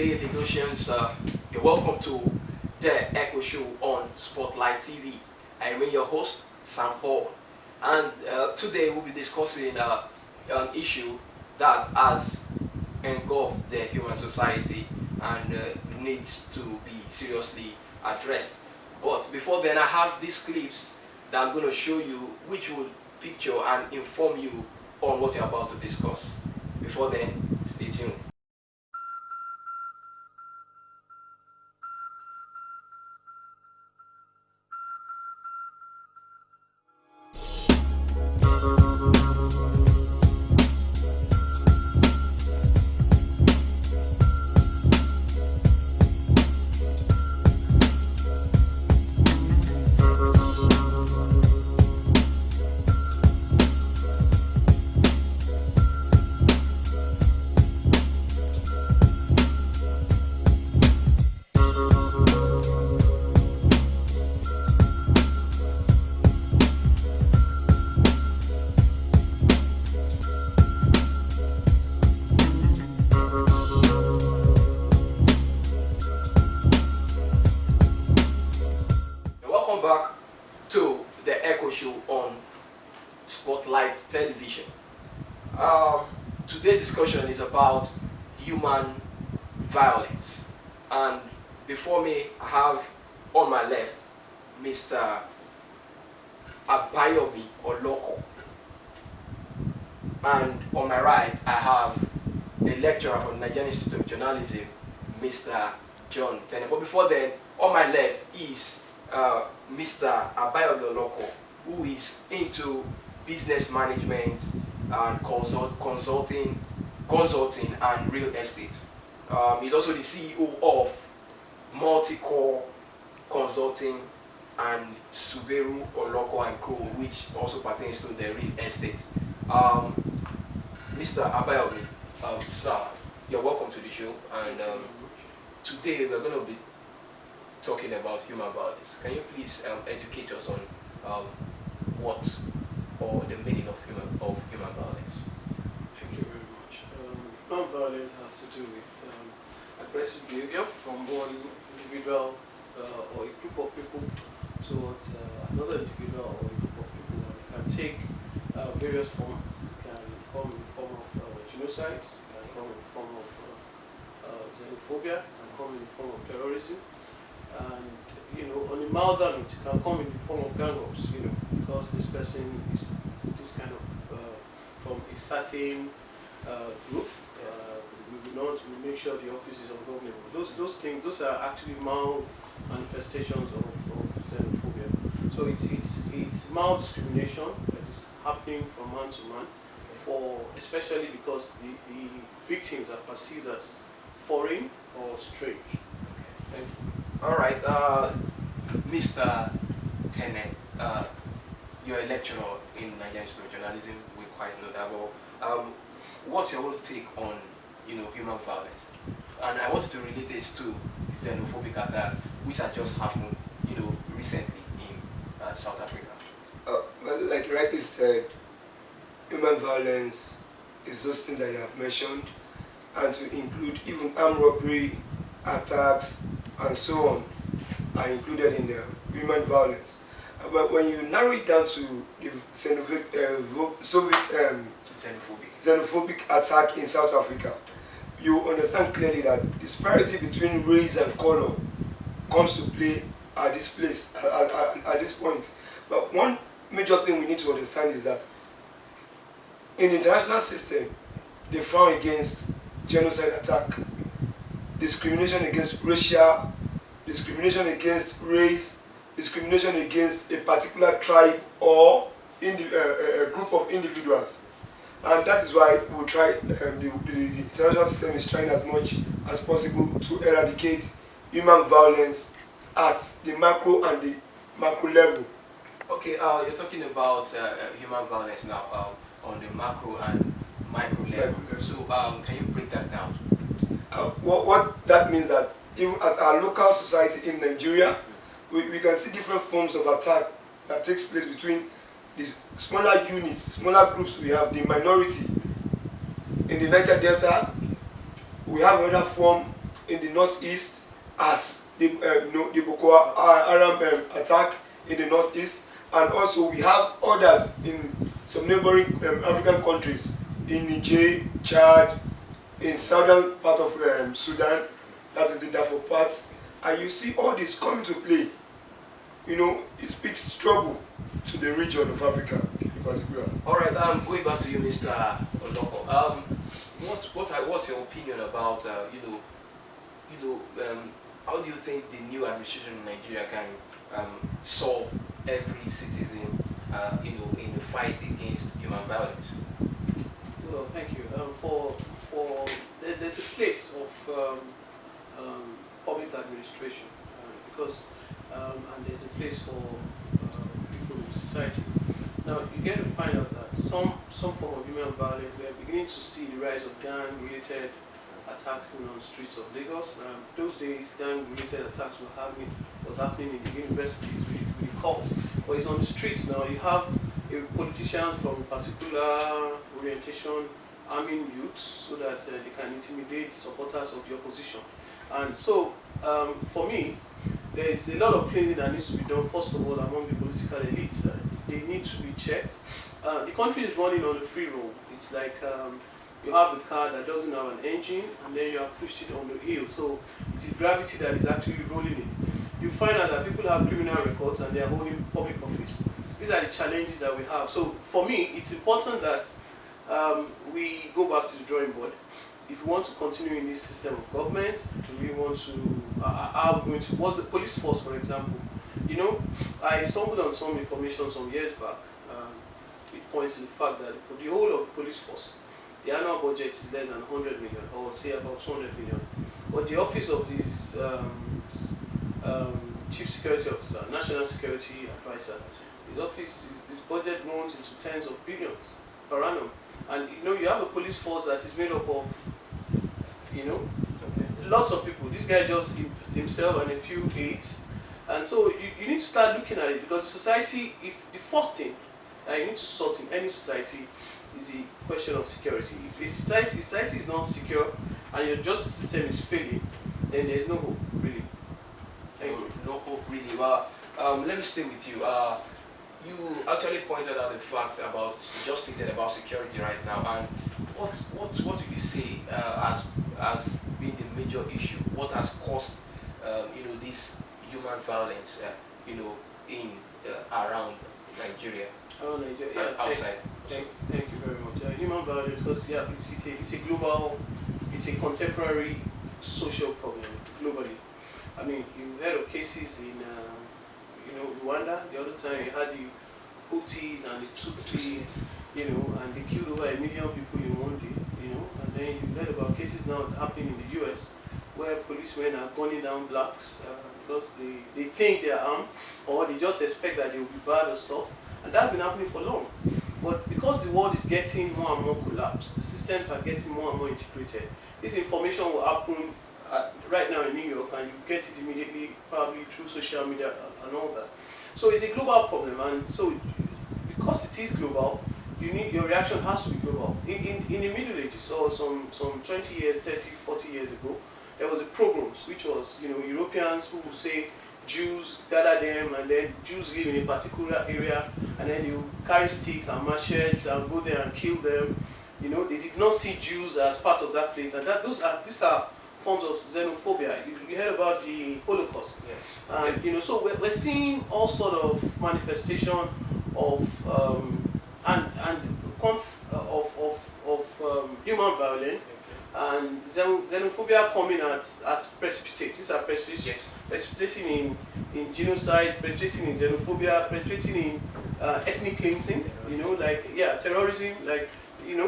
day, Lagosians. You're welcome to the Echo Show on Spotlight TV. I remain your host, Sam Paul, and today we'll be discussing an issue that has engulfed the human society and needs to be seriously addressed. But before then, I have these clips that I'm going to show you, which will picture and inform you on what you're about to discuss. Before then, stay tuned. Welcome back to the Echo Show on Spotlight Television. Today's discussion is about human violence, and before me I have on my left Mr. Abayomi Oloko, and on my right I have the lecturer from the Nigerian Institute of Journalism, Mr. John Tene. But before then, on my left is Mr. Abayomi Oloko, who is into business management and consulting and real estate. He's also the CEO of Multicore Consulting and Subaru Oloko and Co., which also pertains to the real estate. Mr. Abayomi, sir, you're welcome to the show, and today we're going to be talking about human violence. Can you please educate us on what or the meaning of human violence? Thank you very much. Human violence has to do with aggressive behavior from one individual or a group of people towards another individual or a group of people. It can take various forms. It can come in the form of genocides, it can come in the form of xenophobia, it can come in the form of terrorism. And on a milder note, it can come in the form of gang ups, because this person is this kind of from a certain group. We make sure the office is ungovernable. Those things, those are actually mild manifestations of xenophobia. So it's mild discrimination that is happening from man to man, especially because the victims are perceived as foreign or strange. Thank you. All right, Mr. Tene, you're a lecturer in Nigerian Institute of Journalism. We quite know that. But what's your own take on, human violence? And I wanted to relate this to xenophobic attacks, which had just happened, recently in South Africa. Well, like you rightly said, human violence is those things that you have mentioned, and to include even armed robbery, attacks, and so on are included in the human violence. But when you narrow it down to the xenophobic attack in South Africa, you understand clearly that disparity between race and color comes to play at this place, at this point. But one major thing we need to understand is that in the international system, they frown against genocide attack, discrimination against racial, discrimination against race, discrimination against a particular tribe or a group of individuals. And that is why we try, the international system is trying as much as possible to eradicate human violence at the macro and the macro level. Okay, you're talking about human violence now on the macro and micro level. So can you break that down? What that means that even at our local society in Nigeria, we can see different forms of attack that takes place between these smaller units, smaller groups. We have the minority in the Niger Delta. We have another form in the northeast as the the Boko Haram attack in the northeast, and also we have others in some neighboring African countries, in Niger, Chad, in southern part of Sudan, that is the Darfur part, and you see all this coming to play. You know, it speaks trouble to the region of Africa in particular. All right, going back to you, Mr. Oloko. What's your opinion about how do you think the new administration in Nigeria can solve every citizen in the fight against human violence? Well, thank you. There's a place of public administration because and there's a place for people in society. Now you get to find out that some form of human violence, we are beginning to see the rise of gang-related attacks on the streets of Lagos. Those days, gang-related attacks was happening in the universities with the courts, but it's on the streets now. You have politicians from a particular orientation arming youths so that they can intimidate supporters of the opposition. And so, for me, there is a lot of cleansing that needs to be done, first of all, among the political elites. They need to be checked. The country is running on a free roll. It's like you have a car that doesn't have an engine, and then you have pushed it on the hill. So it is gravity that is actually rolling it. You find out that people have criminal records and they are holding public office. These are the challenges that we have. So for me, it's important that we go back to the drawing board. If we want to continue in this system of government, do we want to, what's the police force, for example? You know, I stumbled on some information some years back. It points to the fact that the whole of the police force, the annual budget is less than 100 million, or say about 200 million. But the office of this Chief Security Officer, National Security Advisor, his budget runs into tens of billions per annum. And you know, you have a police force that is made up of, lots of people. This guy just himself and a few aides. And so you need to start looking at it, because society, if the first thing that you need to sort in any society is the question of security. If the society is not secure and your justice system is failing, then there's no hope, really. No hope, really. Well, let me stay with you. You actually pointed out the fact about, just stated about security right now, and what do you say as being the major issue? What has caused this human violence in around Nigeria? Around Nigeria, and yeah. outside. Thank you very much. Human violence, because it's a global, it's a contemporary social problem globally. I mean, you heard of cases in Rwanda. The other time you had the Hutus and the Tutsi, and they killed over 1 million people in one day, and then you heard about cases now happening in the US where policemen are gunning down blacks because they think they are armed, or they just expect that they will be bad or stuff, and that's been happening for long. But because the world is getting more and more collapsed, the systems are getting more and more integrated. This information will happen right now in New York, and you get it immediately, probably through social media and all that. So it's a global problem, and so because it is global, your reaction has to be global. In the Middle Ages, or some 20 years, 30, 40 years ago, there was a pogroms, which was Europeans who would say Jews, gather them, and then Jews live in a particular area, and then you carry sticks and machetes and go there and kill them. They did not see Jews as part of that place, and these are forms of xenophobia. You heard about the Holocaust, yes. And so we're seeing all sort of manifestation of human violence, and xenophobia coming as precipitate. These are precipitating in genocide, precipitating in xenophobia, precipitating in ethnic cleansing. Terrorism.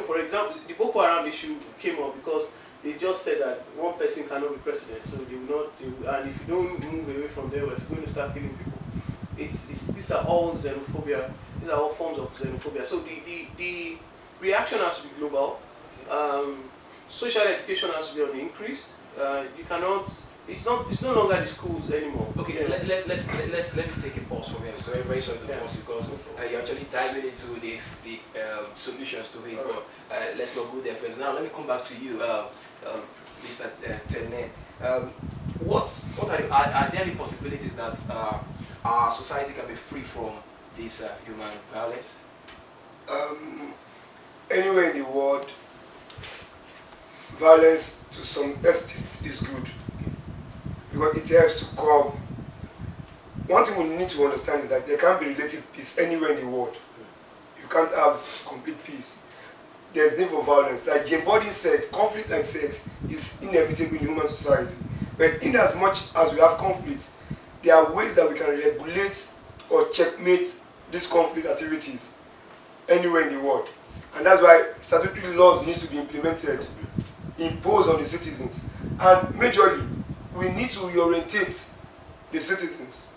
For example, the Boko Haram issue came up because they just said that one person cannot be president, so they will not. And if you don't move away from there, we're going to start killing people. These are all xenophobia. These are all forms of xenophobia. So the reaction has to be global. Social education has to be on the increase. You cannot. It's no longer the schools anymore. Okay, let me take a pause from here. So very sorry to pause, because you're actually diving into the solutions to it. But let's not go there first. Now let me come back to you, Mr. Tene. What are there any possibilities that our society can be free from this human violence? Um, Anywhere in the world, violence to some extent is good because it helps to curb. One thing we need to understand is that there can't be relative peace anywhere in the world. You can't have complete peace. There's need for violence. Like Jane Body said, conflict like sex is inevitable in human society. But in as much as we have conflict, there are ways that we can regulate or checkmate these conflict activities anywhere in the world. And that's why statutory laws need to be implemented, imposed on the citizens. And majorly, we need to reorientate the citizens.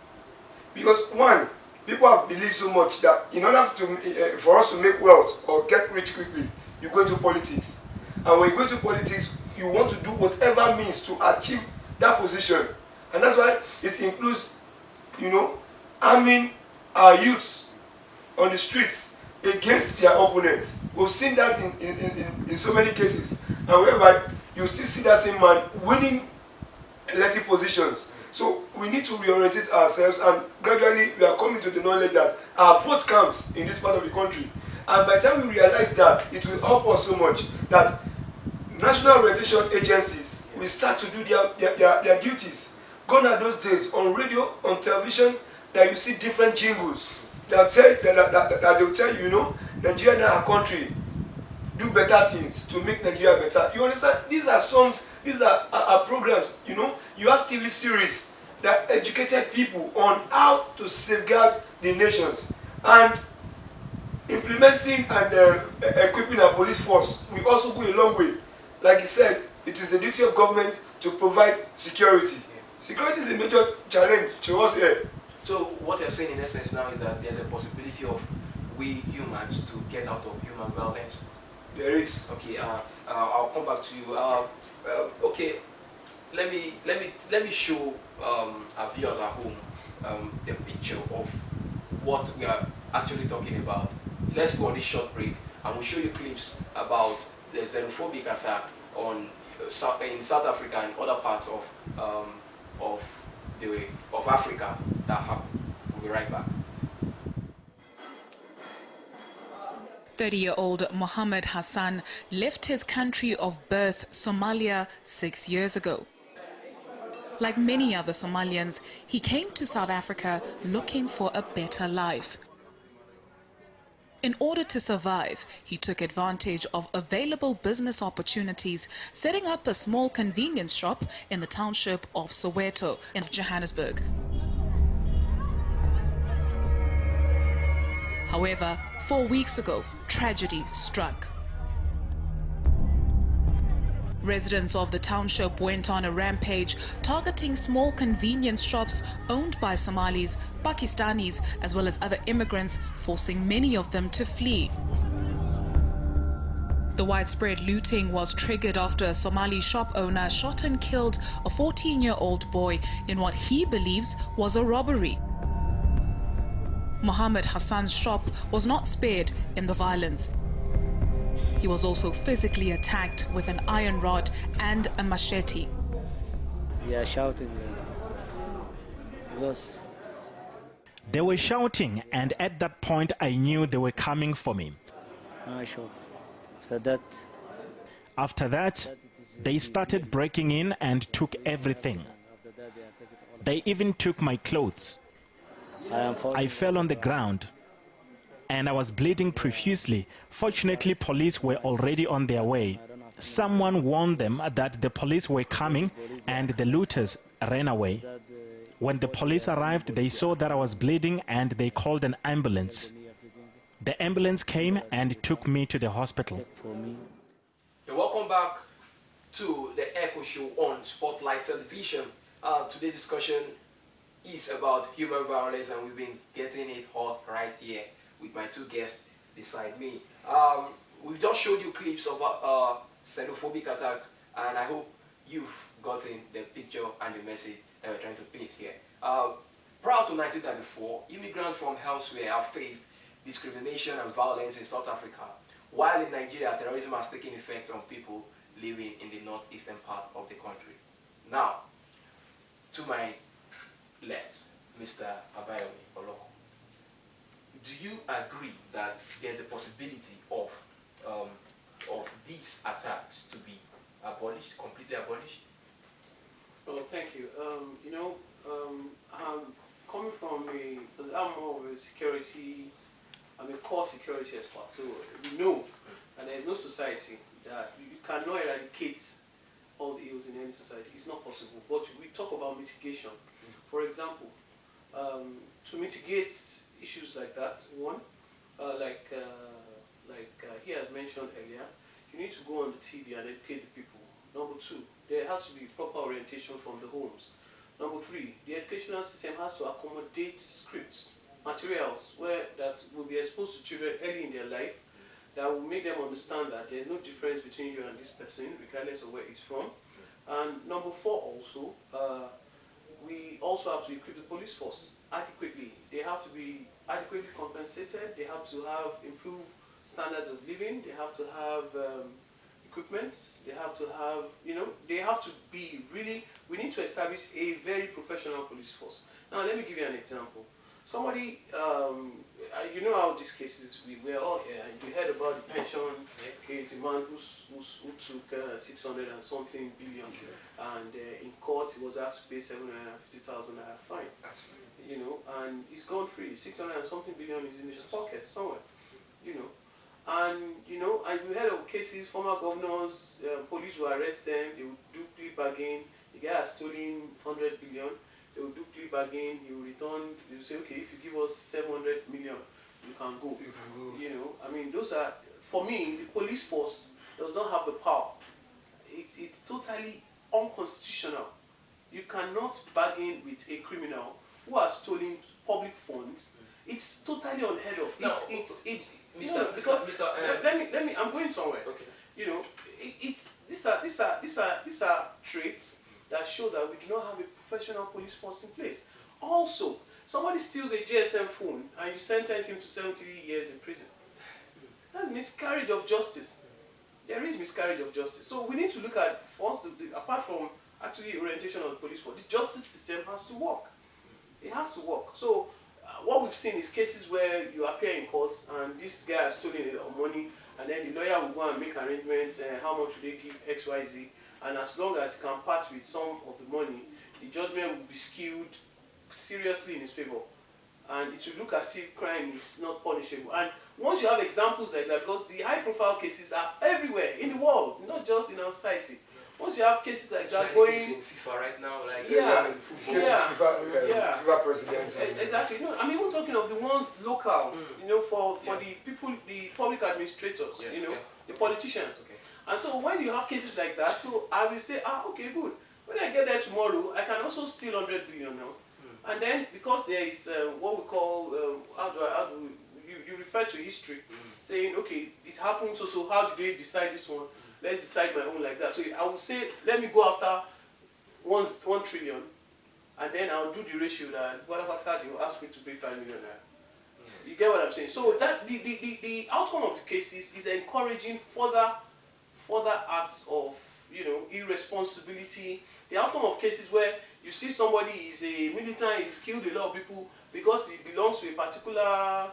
Because one, people have believed so much that in order to, for us to make wealth or get rich quickly, you go into politics. And when you go into politics, you want to do whatever means to achieve that position. And that's why it includes, arming our youths on the streets against their opponents. We've seen that in so many cases. And whereby you still see that same man winning elected positions. So we need to reorientate ourselves, and gradually we are coming to the knowledge that our vote counts in this part of the country. And by the time we realize that, it will help us so much that national orientation agencies will start to do their duties. Gone are those days on radio, on television, that you see different jingles that they will tell you, Nigeria now our country, do better things to make Nigeria better. You understand? These are songs, these are programs, you have TV series that educated people on how to safeguard the nations. And implementing and equipping our police force will also go a long way. Like he said, it is the duty of government to provide security. Security is a major challenge to us here. So what you're saying in essence now is that there's a possibility of we humans to get out of human violence? There is. Okay, I'll come back to you. Okay, let me show our viewers at home a picture of what we are actually talking about. Let's go on this short break, and we'll show you clips about the xenophobic attack in South Africa and other parts of Africa that happened. We'll be right back. 30-year-old Mohammed Hassan left his country of birth, Somalia, 6 years ago. Like many other Somalians, he came to South Africa looking for a better life. In order to survive, he took advantage of available business opportunities, setting up a small convenience shop in the township of Soweto in Johannesburg. However, 4 weeks ago, tragedy struck. Residents of the township went on a rampage, targeting small convenience shops owned by Somalis, Pakistanis, as well as other immigrants, forcing many of them to flee. The widespread looting was triggered after a Somali shop owner shot and killed a 14-year-old boy in what he believes was a robbery. Mohammed Hassan's shop was not spared in the violence. He was also physically attacked with an iron rod and a machete. Yeah, shouting. Because they were shouting, and at that point I knew they were coming for me. Sure. After that, they started breaking in and took everything. They even took my clothes. I fell on the ground and I was bleeding profusely. Fortunately, police were already on their way. Someone warned them that the police were coming and the looters ran away. When the police arrived, they saw that I was bleeding and they called an ambulance. The ambulance came and took me to the hospital. Welcome back to the Echo Show on Spotlight Television. Today's discussion is about human violence, and we've been getting it hot right here with my two guests beside me. We've just showed you clips of a xenophobic attack, and I hope you've gotten the picture and the message that we're trying to paint here. Prior to 1994, immigrants from elsewhere have faced discrimination and violence in South Africa, while in Nigeria, terrorism has taken effect on people living in the northeastern part of the country. Now, to my left, Mr. Abayomi Oloko, do you agree that there's a possibility of these attacks to be abolished, completely abolished? Well, thank you. I'm coming from because I'm more of a security, I'm a core security expert, so we know that there is no society that you cannot eradicate all the ills in any society. It's not possible. But we talk about mitigation. For example, to mitigate issues like that, one, like he has mentioned earlier, you need to go on the TV and educate the people. Number two, there has to be proper orientation from the homes. Number three, the educational system has to accommodate scripts, materials that will be exposed to children early in their life, that will make them understand that there is no difference between you and this person, regardless of where he's from. And number four also, we also have to equip the police force adequately. They have to be adequately compensated, they have to have improved standards of living, they have to have equipment, they have to have, they have to be really, we need to establish a very professional police force. Now let me give you an example. Somebody, you know how these cases, we're all here, and you heard about the pension case, a man who took 600 and something billion, and in court he was asked to pay 750,000 fine. That's right. And he's gone free. 600 and something billion is in his pocket somewhere, And we heard of cases, former governors, police will arrest them, they will do plea bargain. The guy has stolen 100 billion. They will do plea bargain, he will return, they will say, okay, if you give us 700 million, you can go. You can go. I mean, those are, for me, the police force does not have the power. It's totally unconstitutional. You cannot bargain with a criminal who has stolen public funds. It's totally unheard of. No, Let me, I'm going somewhere. Okay. These are traits that show that we do not have a professional police force in place. Also, somebody steals a GSM phone and you sentence him to 70 years in prison. That's miscarriage of justice. There is miscarriage of justice. So we need to look at, first, apart from actually orientation of the police force, the justice system has to work. It has to work. So what we've seen is cases where you appear in courts and this guy has stolen a lot of money, and then the lawyer will go and make arrangements, how much should they give X, Y, Z, and as long as he can part with some of the money, the judgment will be skewed seriously in his favor. And it will look as if crime is not punishable. And once you have examples like that, because the high-profile cases are everywhere in the world, not just in our society. Once you have cases like that going in FIFA right now, like FIFA president. Exactly. No, I mean, we're talking of the ones local, for the people, the public administrators, the politicians. Okay. And so when you have cases like that, so I will say, okay, good. When I get there tomorrow, I can also steal 100 billion now. And then because there is what we call, you refer to history, saying, okay, it happened, so how did they decide this one? Let's decide my own like that. So I would say, let me go after 1 trillion, and then I'll do the ratio that whatever after they will ask me to pay 5 million. You get what I'm saying? So that the outcome of the cases is encouraging further acts of irresponsibility. The outcome of cases where you see somebody is a militant, he's killed a lot of people because he belongs to a particular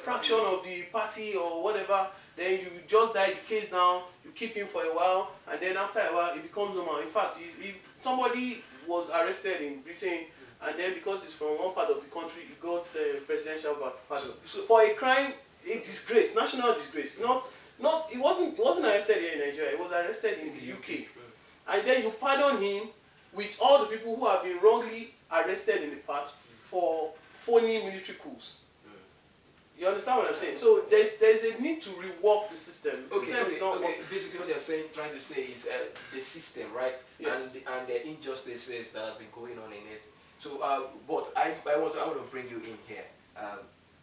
fraction of the party or whatever, then you just die the case down, you keep him for a while, and then after a while it becomes normal. In fact, if somebody was arrested in Britain and then because he's from one part of the country, he got presidential pardon. So for a crime, a disgrace, national disgrace. He wasn't arrested here in Nigeria, he was arrested in the UK. And then you pardon him with all the people who have been wrongly arrested in the past for phony military coups. You understand what I'm saying? So there's a need to rework the system. The system is not working. Basically what they're trying to say is the system, right? Yes. And the injustices that have been going on in it. So, but I want to bring you in here.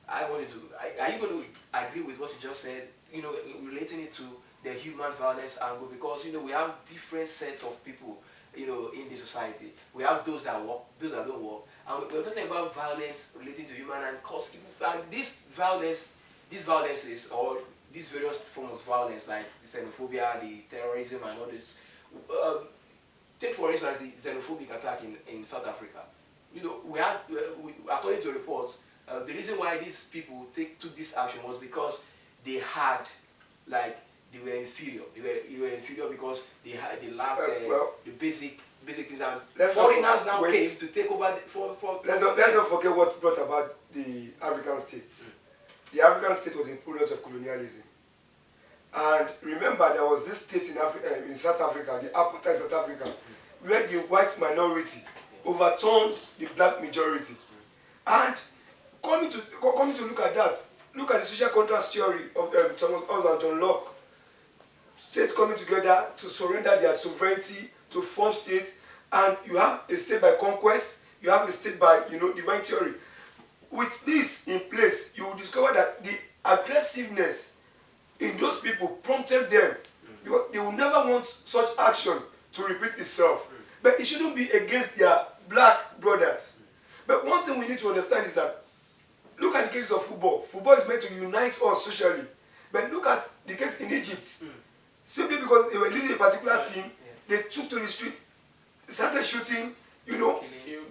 Are you going to agree with what you just said? Relating it to the human violence angle, because we have different sets of people, in the society. We have those that work, those that don't work, and we're talking about violence relating to human and cause. And these violences, or these various forms of violence, like the xenophobia, the terrorism, and all this, take for instance the xenophobic attack in South Africa. You know, according to reports, the reason why these people took this action was because they had, like, they were inferior. They were inferior because they lacked the basic things. And foreigners now came to take over. Let's not forget what brought about the African states. The African state was a product of colonialism. And remember, there was this state in South Africa, the apartheid South Africa, where the white minority overturned the black majority. And coming to look at that, look at the social contrast theory of Thomas Hobbes and John Locke. States coming together to surrender their sovereignty to form states, and you have a state by conquest, you have a state by divine theory. With this in place, you will discover that the aggressiveness in those people prompted them, because they will never want such action to repeat itself. But it shouldn't be against their black brothers. But one thing we need to understand is that, look at the case of football. Football is meant to unite us socially. But look at the case in Egypt. Simply because they were leading a particular team, they took to the street, started shooting,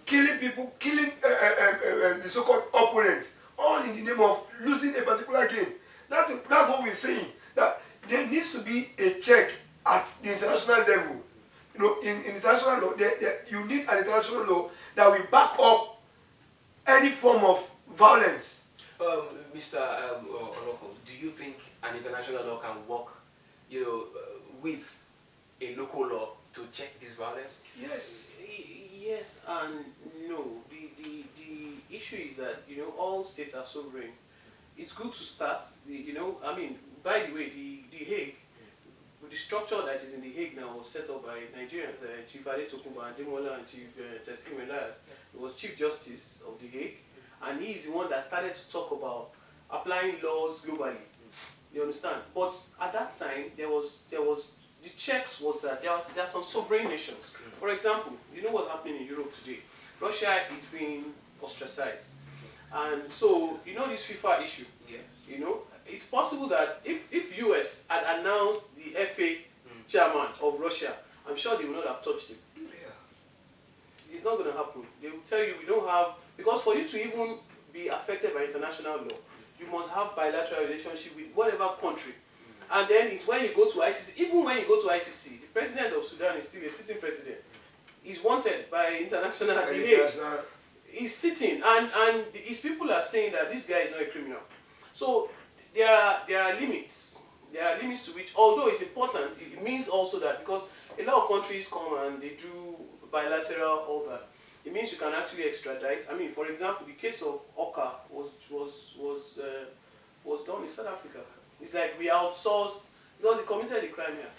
killing people, killing the so-called opponents, all in the name of losing a particular game. That's what we're saying. That there needs to be a check at the international level. In international law, you need an international law that will back up any form of violence. Mr. Oloko, do you think an international law can work, with a local law to check this violence? Yes, yes and no. The issue is that all states are sovereign. It's good to start. By the way, the Hague, the structure that is in the Hague now was set up by Nigerians, Chief Adetokunbo Ademola and Chief Teslim Elias. He was Chief Justice of the Hague, and he is the one that started to talk about applying laws globally. You understand? But at that time, there was the checks was that there are some sovereign nations. For example, you know what's happening in Europe today? Russia is being ostracized, and so this FIFA issue. It's possible that if US had announced the FA chairman of Russia, I'm sure they would not have touched him. It's not going to happen. They will tell you we don't have, because for you to even be affected by international law, you must have bilateral relationship with whatever country. And then it's when you go to ICC, even when you go to ICC, the president of Sudan is still a sitting president. He's wanted by international behavior. He's sitting, and his people are saying that this guy is not a criminal. So there are limits. There are limits to which, although it's important, it means also that because a lot of countries come and they do bilateral, all that, it means you can actually extradite. I mean, for example, the case of Ogba was done in South Africa. It's like we outsourced because he committed a crime here.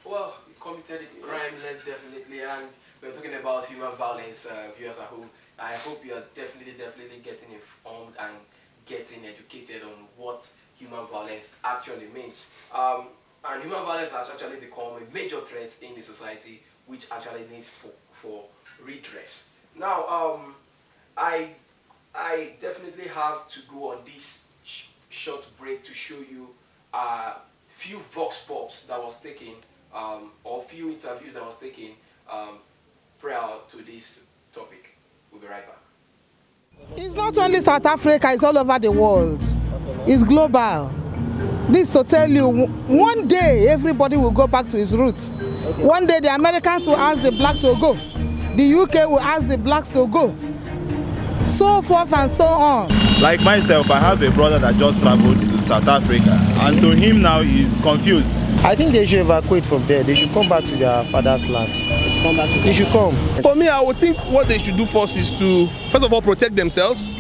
Well, he committed a crime, definitely, and we're talking about human violence, viewers at home. I hope you are definitely getting informed and getting educated on what human violence actually means. And human violence has actually become a major threat in the society, which actually needs for redress. Now, I definitely have to go on this short break to show you a few vox pops that was taken, or few interviews that was taken prior to this topic. We'll be right back. It's not only South Africa, it's all over the world. It's global. This to tell you, one day everybody will go back to its roots. One day the Americans will ask the black to go. The UK will ask the blacks to go. So forth and so on. Like myself, I have a brother that just traveled to South Africa, and to him now he's confused. I think they should evacuate from there. They should come back to their father's land. They should come. For me, I would think what they should do first is to, first of all, protect themselves.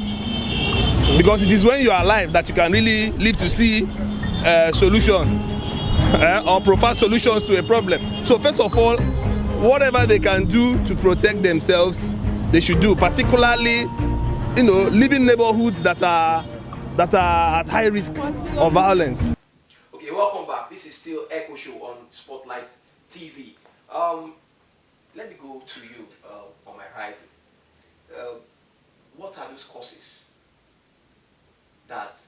Because it is when you are alive that you can really live to see solution or propose solutions to a problem. So first of all, whatever they can do to protect themselves, they should do, particularly, living neighborhoods that are at high risk of violence. Okay, welcome back. This is still Echo Show on Spotlight TV. Let me go to you on my right. What are those causes that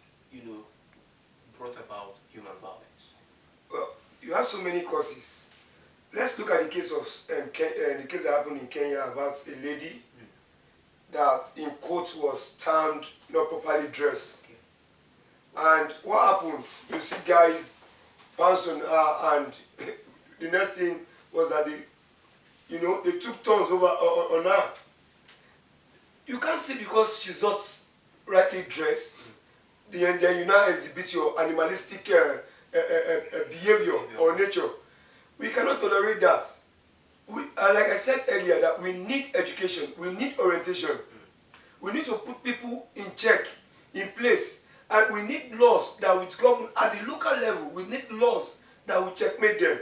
brought about human violence? Well, you have so many causes. let's look at the case of the case that happened in Kenya about a lady that in quotes was termed not properly dressed. Okay. And what happened? You see guys pounced on her, and the next thing was that they took turns over on her. You can't see because she's not rightly dressed, then you now exhibit your animalistic behavior or nature. We cannot tolerate that. Like I said earlier, that we need education, we need orientation. We need to put people in check, in place. And we need laws that will govern at the local level. We need laws that will checkmate them.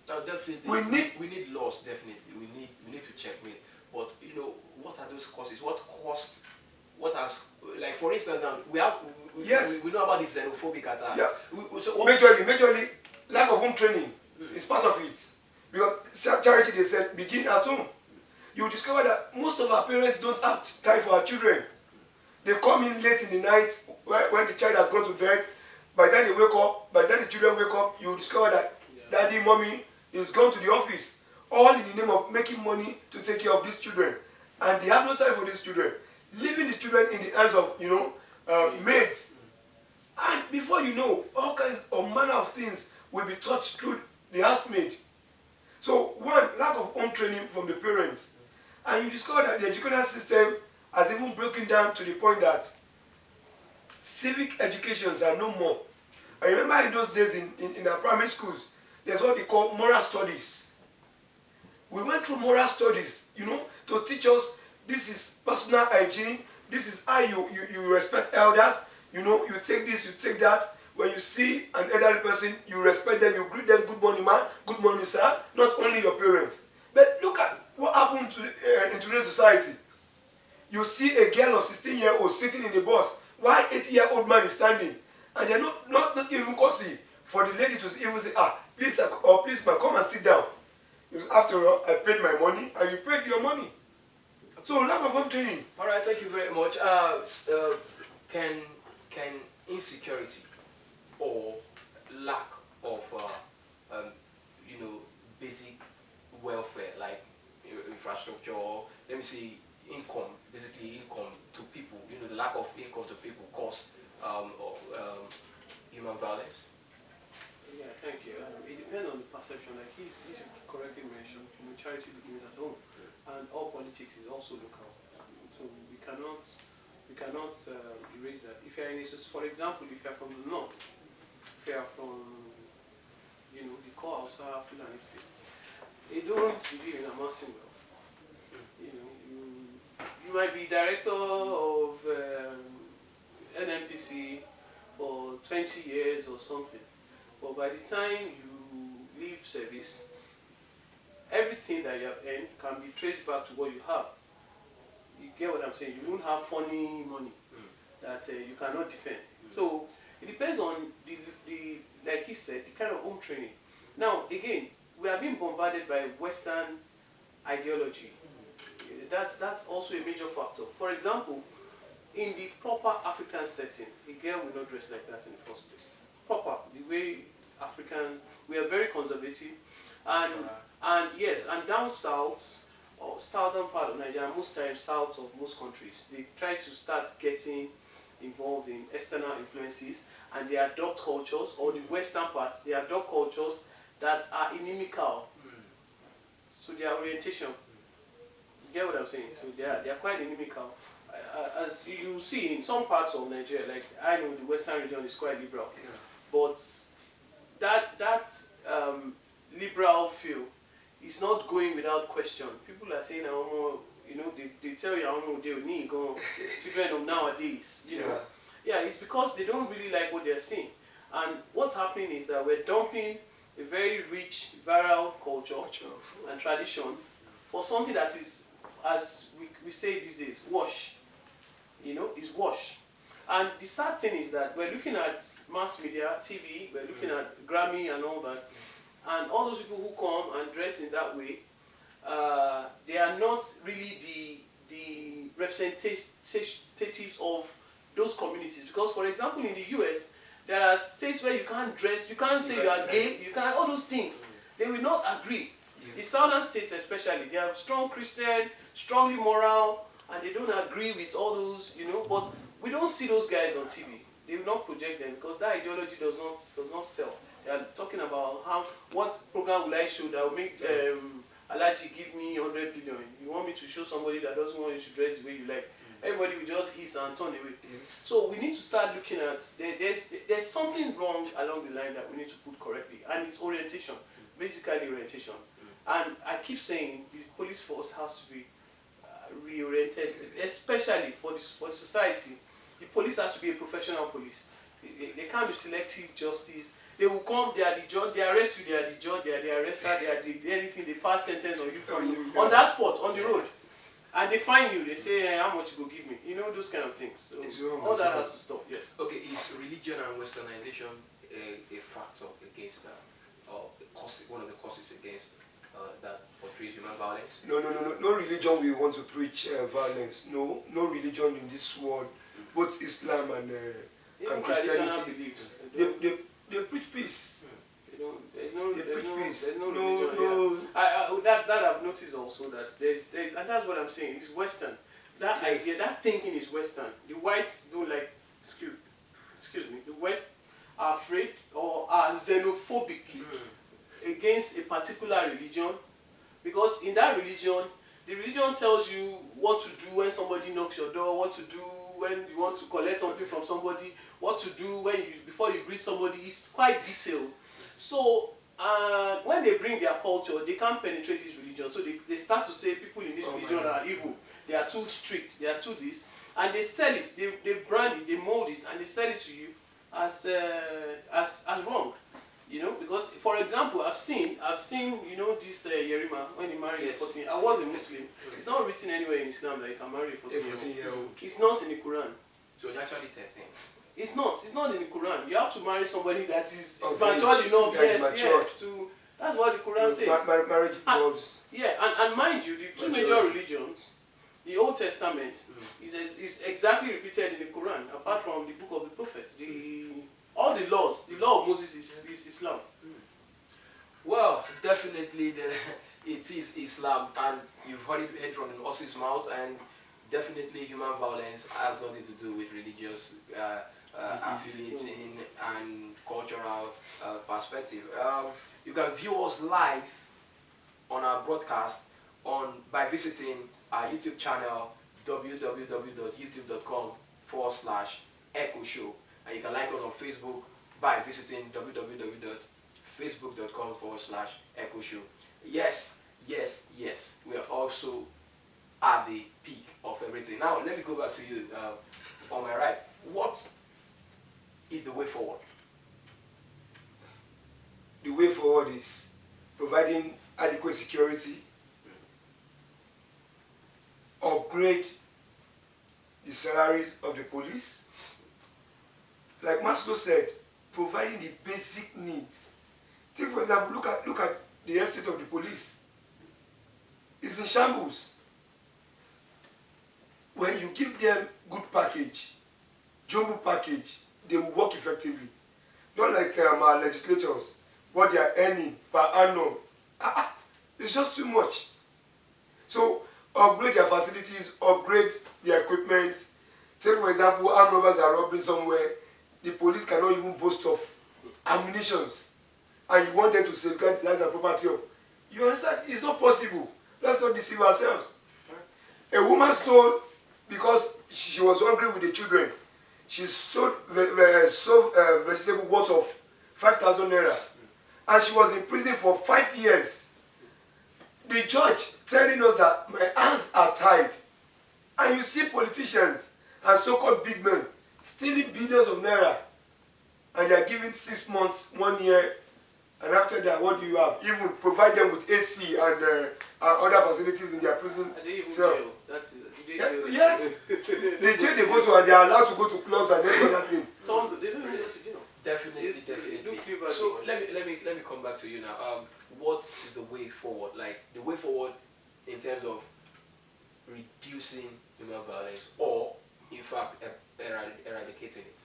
No, definitely. We need laws, definitely. We need to checkmate. But what are those causes? What caused? What has, like, for instance, now we know about the xenophobic attack. Yeah. So majorly lack of home training is part of it. Because charity, they said, begin at home. You discover that most of our parents don't have time for our children. They come in late in the night when the child has gone to bed. By the time they wake up, by the time the children wake up, you discover that daddy, mommy is gone to the office, all in the name of making money to take care of these children. And they have no time for these children, leaving the children in the hands of maids. And before you know, all kinds of manner of things will be taught through the housemaid. So one, lack of home training from the parents. And you discover that the educational system has even broken down to the point that civic educations are no more. I remember in those days in our primary schools, there's what they call moral studies. We went through moral studies, to teach us this is personal hygiene, this is how you respect elders, you take this, you take that. When you see an elderly person, you respect them, you greet them, good morning man, good morning sir, not only your parents. But look at what happened in today's society. You see a girl of 16-year-old sitting in the bus while 80-year-old man is standing. And they're not even courtesy for the lady to even say, please, or please, man, come and sit down. Because after all, I paid my money and you paid your money. So lack of home training. All right, thank you very much. Can insecurity or lack of basic welfare, like infrastructure, let me see, income, basically income to people, the lack of income to people cause human violence? Yeah, thank you. It depends on the perception. Like he's correctly mentioned, charity begins at home, and all politics is also local. So we cannot erase that. If you're for example, if you're from the north, if you're from the core of Fulani states, they don't believe in amassing wealth. You might be director of NNPC for 20 years or something, but by the time you leave service, everything that you have earned can be traced back to what you have. You get what I'm saying? You won't have funny money that you cannot defend. So it depends on the like he said, the kind of home training. Now again, we are being bombarded by Western ideology. That's also a major factor. For example, in the proper African setting, a girl will not dress like that in the first place. Proper, the way Africans, we are very conservative, and yes, and down south or southern part of Nigeria, most times south of most countries, they try to start getting involved in external influences, and they adopt cultures, or the Western parts, they adopt cultures that are inimical. So their orientation. You get what I'm saying? So they are quite inimical. As you see in some parts of Nigeria, like I know the Western region is quite liberal, but that liberal feel is not going without question. People are saying, they tell you, they need go children of nowadays. Yeah, it's because they don't really like what they're seeing. And what's happening is that we're dumping a very rich, viral culture and tradition for something that is, as we say these days, wash. Is wash. And the sad thing is that we're looking at mass media, TV, we're looking at Grammy and all that, and all those people who come and dress in that way, they are not really the representatives of those communities. Because, for example, in the US, there are states where you can't dress, you can't say you are gay, you can't, all those things. They will not agree. The southern states especially, they are strong Christian, strongly moral, and they don't agree with all those, but we don't see those guys on TV. They will not project them because that ideology does not sell. They are talking about what program will I show that will make Alaji give me 100 billion. You want me to show somebody that doesn't want you to dress the way you like. Everybody will just hiss and turn away. Yes. So we need to start looking at, there's something wrong along the line that we need to put correctly, and it's orientation, basically orientation. And I keep saying the police force has to be reoriented, especially for the society. The police has to be a professional police. They can't be selective justice. They will come, they are the judge, they arrest you, they are the judge, they are the arrester, they are anything, they pass sentence on you on that spot, on the road. And they find you, they say, hey, how much you go give me? Those kind of things. So all that has to stop, yes. Okay, is religion and westernization a factor against that? Or one of the causes against that portrays human violence? No religion we want to preach violence. No religion in this world, both Islam and Christianity, they preach peace. There's no religion. That I've noticed also that there's and that's what I'm saying. It's Western. That idea, that thinking is Western. The whites don't like. Excuse me. The West are afraid or are xenophobic against a particular religion, because in that religion, the religion tells you what to do when somebody knocks your door, what to do when you want to collect something from somebody, what to do before you greet somebody. It's quite detailed. So when they bring their culture, they can't penetrate this religion. So they start to say people in this religion are evil. They are too strict. They are too this, and they sell it. They brand it. They mold it, and they sell it to you as wrong. Because for example, I've seen this Yerima when he married a 14. I was a Muslim. It's not written anywhere in Islam that you can marry a 14-year-old. It's not in the Quran. So it's actually 13. It's not in the Quran. You have to marry somebody that is mature enough. Yes. That's what the Quran says. Marriage involves. And mind you, the two major religions, the Old Testament is exactly repeated in the Quran, apart from the Book of the Prophets. All the laws, the law of Moses is Islam. Well, definitely it is Islam, and you've heard it from the horse's mouth, and definitely human violence has nothing to do with religious affiliating and cultural perspective. You can view us live on our broadcast by visiting our YouTube channel www.youtube.com/Echo Show, and you can like us on Facebook by visiting www.facebook.com/Echo Show. Yes, we are also at the peak of everything. Now let me go back to you on my right. What is the way forward? The way forward is providing adequate security, upgrade the salaries of the police. Like Maslow said, providing the basic needs. Take for example, look at the estate of the police. It's in shambles. When you give them good package, jumbo package, they will work effectively. Not like our legislators, what they are earning per annum. It's just too much. So upgrade their facilities, upgrade their equipment. Take for example, armed robbers are robbing somewhere. The police cannot even boast of ammunitions, and you want them to safeguard lives and property of. You understand? It's not possible. Let's not deceive ourselves. A woman stole because she was hungry with the children. She sold vegetable worth of 5,000 naira, and she was in prison for 5 years. The judge telling us that my hands are tied, and you see politicians and so-called big men stealing billions of naira, and they are giving 6 months, 1 year, and after that, what do you have? Even provide them with AC and other facilities in their prison. So, yes, the jail they go to, and they are allowed to go to clubs and every other thing. They don't go to jail. Definitely. So let me come back to you now. What is the way forward? Like the way forward in terms of reducing human violence, or in fact eradicating it?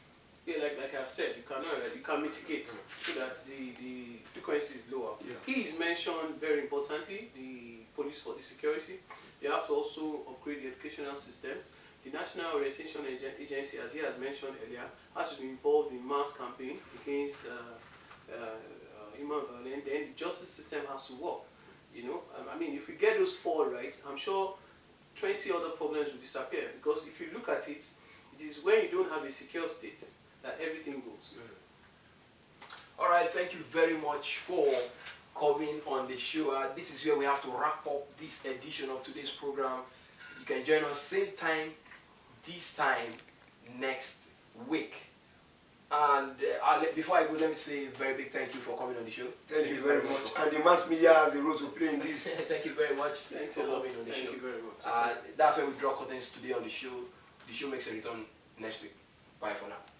Yeah, like I've said, you can mitigate so that the frequency is lower. Yeah. He is mentioned very importantly, the police for the security. You have to also upgrade the educational systems. The National Orientation Agency, as he has mentioned earlier, has to be involved in mass campaign against human violence. Then the justice system has to work. You know, I mean, if we get those 4 right, I'm sure 20 other problems will disappear. Because if you look at it, it is when you don't have a secure state that everything goes. All right, thank you very much for coming on the show. This is where we have to wrap up this edition of today's program. You can join us same time, this time next week. And before I go, let me say a very big thank you for coming on the show. Thank you very much. And the mass media has a role to play in this. Thank you very much. Thanks for a lot. coming on the show. Thank you very much. That's where we draw curtains today on the show. The show makes a return next week. Bye for now.